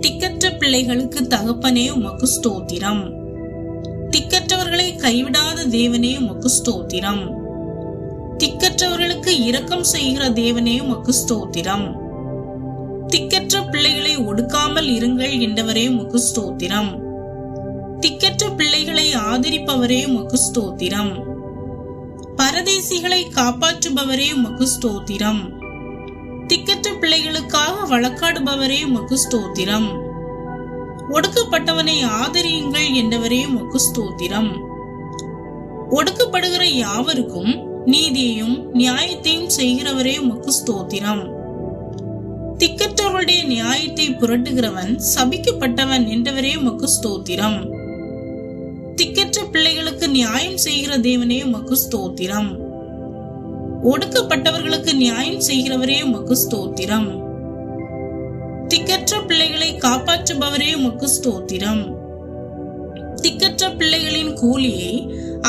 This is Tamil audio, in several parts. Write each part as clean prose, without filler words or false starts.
திக்கற்ற பிள்ளைகளுக்கு தகப்பனே உமக்கு ஸ்தோத்திரம். திக்கற்றவர்களை கைவிடாத தேவனே உமக்கு ஸ்தோத்திரம். திக்கற்றவர்களுக்கு இரக்கம் செய்கிற தேவனே உமக்கு ஸ்தோத்திரம். திக்கற்ற பிள்ளைகளை ஒடுக்காமல் இருங்கள் என்றவரே உமக்கு ஸ்தோத்திரம். திக்கற்ற பிள்ளைகளை ஆதரிப்பவரே உமக்கு ஸ்தோத்திரம். பரதேசிகளை காப்பாற்றுபவரே உமக்கு ஸ்தோத்திரம். திக்கற்ற பிள்ளைகளுக்காக வழக்காடுபவரே உமக்கு ஸ்தோத்திரம். ஒடுக்கப்பட்டவனை ஆதரியுங்கள் என்றவரே உமக்கு ஸ்தோத்திரம். ஒடுக்கப்படுகிற யாவருக்கும் நீதியையும் நியாயத்தையும் செய்கிறவரே உமக்கு ஸ்தோத்திரம். திக்கற்றவருடைய நியாயத்தை புரட்டுகிறவன் சபிக்கப்பட்டவன் என்றவரே உமக்கு ஸ்தோத்திரம். திக்கற்ற பிள்ளைகளுக்கு நியாயம் செய்கிற தேவனே உமக்கு ஸ்தோத்திரம். ஒடுக்கப்பட்டவர்களுக்கு நியாயம் செய்கிறவரே உமக்கு ஸ்தோத்திரம். திக்கற்ற பிள்ளைகளை காப்பாற்றுபவரே உமக்கு ஸ்தோத்திரம். திக்கற்ற பிள்ளைகளின் கூலியை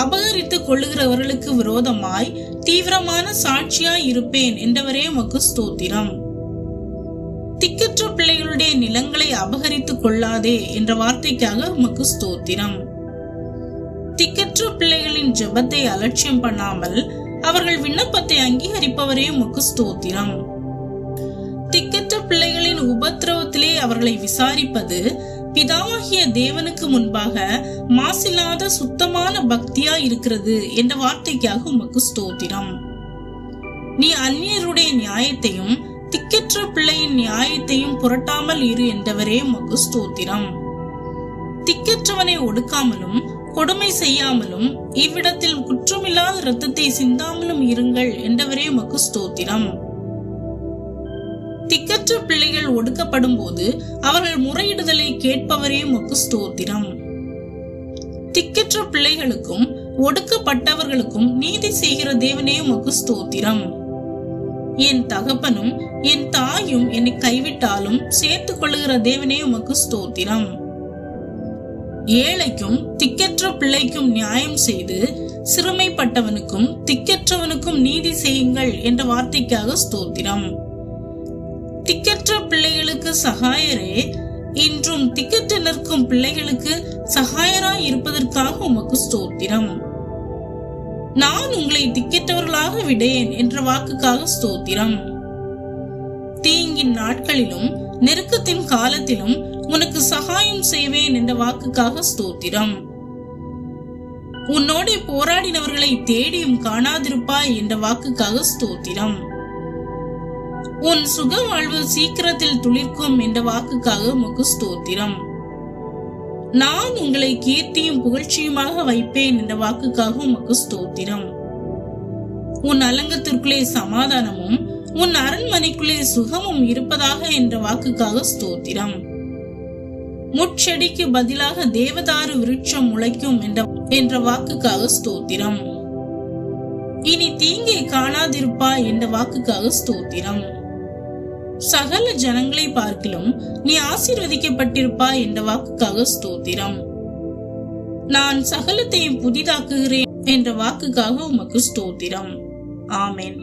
அபகரித்துக் கொள்ளுகிறவர்களுக்கு விரோதமாய் தீவிரமான சாட்சியாய் இருப்பேன் என்றவரே உமக்கு ஸ்தோத்திரம். திக்கற்ற பிள்ளைகளுடைய நிலங்களை அபகரித்துக் கொள்ளாதே என்ற வார்த்தைக்காக உமக்கு ஸ்தோத்திரம். திக்கற்ற பிள்ளைகளின் ஜெபத்தை அலட்சியம் பண்ணாமல் அவர்கள் விண்ணப்பத்தை அங்கீகரிப்பவரே உமக்கு ஸ்தோத்திரம். திக்கற்ற பிள்ளைகளின் உபத்திரவத்திலே அவர்களை விசாரிப்பது பிதாவாகிய தேவனுக்கு முன்பாக மாசில்லாத சுத்தமான பக்தியா இருக்கிறது என்ற வார்த்தைக்காக உமக்கு ஸ்தோத்திரம். நீ அந்நியருடைய நியாயத்தையும் திக்கற்ற பிள்ளையின் நியாயத்தையும் புரட்டாமல் இரு என்றவரே உமக்கு ஸ்தோத்திரம். திக்கற்றவனை ஒடுக்காமலும் கொடுமை செய்யாமலும் இவ்விடத்தில் குற்றமில்லாத இரத்தத்தை சிந்தாமலும் இருங்கள் என்றவரே உமக்கு ஸ்தோத்திரம். திக்கற்ற பிள்ளைகள் ஒடுக்கப்படும் போது அவர்கள் முறையிடுதலை கேட்பவரே உமக்கு ஸ்தோத்திரம். திக்கற்ற பிள்ளைகளுக்கும் ஒடுக்கப்பட்டவர்களுக்கும் நீதி செய்கிற தேவனே உமக்கு ஸ்தோத்திரம். என் தகப்பனும் என் தாயும் என்னை கைவிட்டாலும் சேர்த்துக் கொள்ளுகிற தேவனே உமக்கு ஸ்தோத்திரம். ஏழைக்கும் திக்கற்ற பிள்ளைக்கும் நியாயம் செய்து சிறுமைப்பட்டவனுக்கும் திக்கற்றவனுக்கும் நீதி செய்யுங்கள் என்ற வார்த்தைக்காக ஸ்தோத்திரம். திக்கற்ற பிள்ளைகளுக்கு சகாயரே, இன்றும் திக்கற்ற நிற்கும் பிள்ளைகளுக்கு சகாயராய் இருப்பதற்காக உமக்கு ஸ்தோத்திரம். நான் உங்களை திக்கற்றவர்களாக விடேன் என்ற வாக்குக்காக ஸ்தோத்திரம். தீங்கின் நாட்களிலும் நெருக்கத்தின் காலத்திலும் உனக்கு சகாயம் செய்வேன் என்ற வாக்குக்காக ஸ்தோத்திரம். உன்னோட போராடினவர்களை தேடியும் காணாதிருப்பாய் என்ற வாக்குக்காக ஸ்தோத்திரம். உன் சுக வாழ்வு சீக்கிரத்தில் துளிர்க்கும் என்ற வாக்குக்காக உமக்கு ஸ்தோத்திரம். நான் உங்களை கீர்த்தியும் புகழ்ச்சியுமாக வைப்பேன் என்ற வாக்குக்காக உமக்கு ஸ்தோத்திரம். உன் அலங்கத்திற்குள்ளே சமாதானமும் உன் அரண்மனைக்குள்ளே சுகமும் இருப்பதாக என்ற வாக்குக்காக ஸ்தோத்திரம். முட்செடிக்கு பதிலாக தேவதாரு விருட்சம் முளைக்கும் என்ற வாக்குக்காக ஸ்தோத்திரம். இனி தீங்கை காணாதிருப்பாய் என்ற வாக்குக்காக ஸ்தோத்திரம். சகல ஜனங்களை பார்க்கிலும் நீ ஆசீர்வதிக்கப்பட்டிருப்பாய் என்ற வாக்குக்காக ஸ்தோத்திரம். நான் சகலத்தையும் புதிதாக்குகிறேன் என்ற வாக்குக்காக உமக்கு ஸ்தோத்திரம். ஆமென்.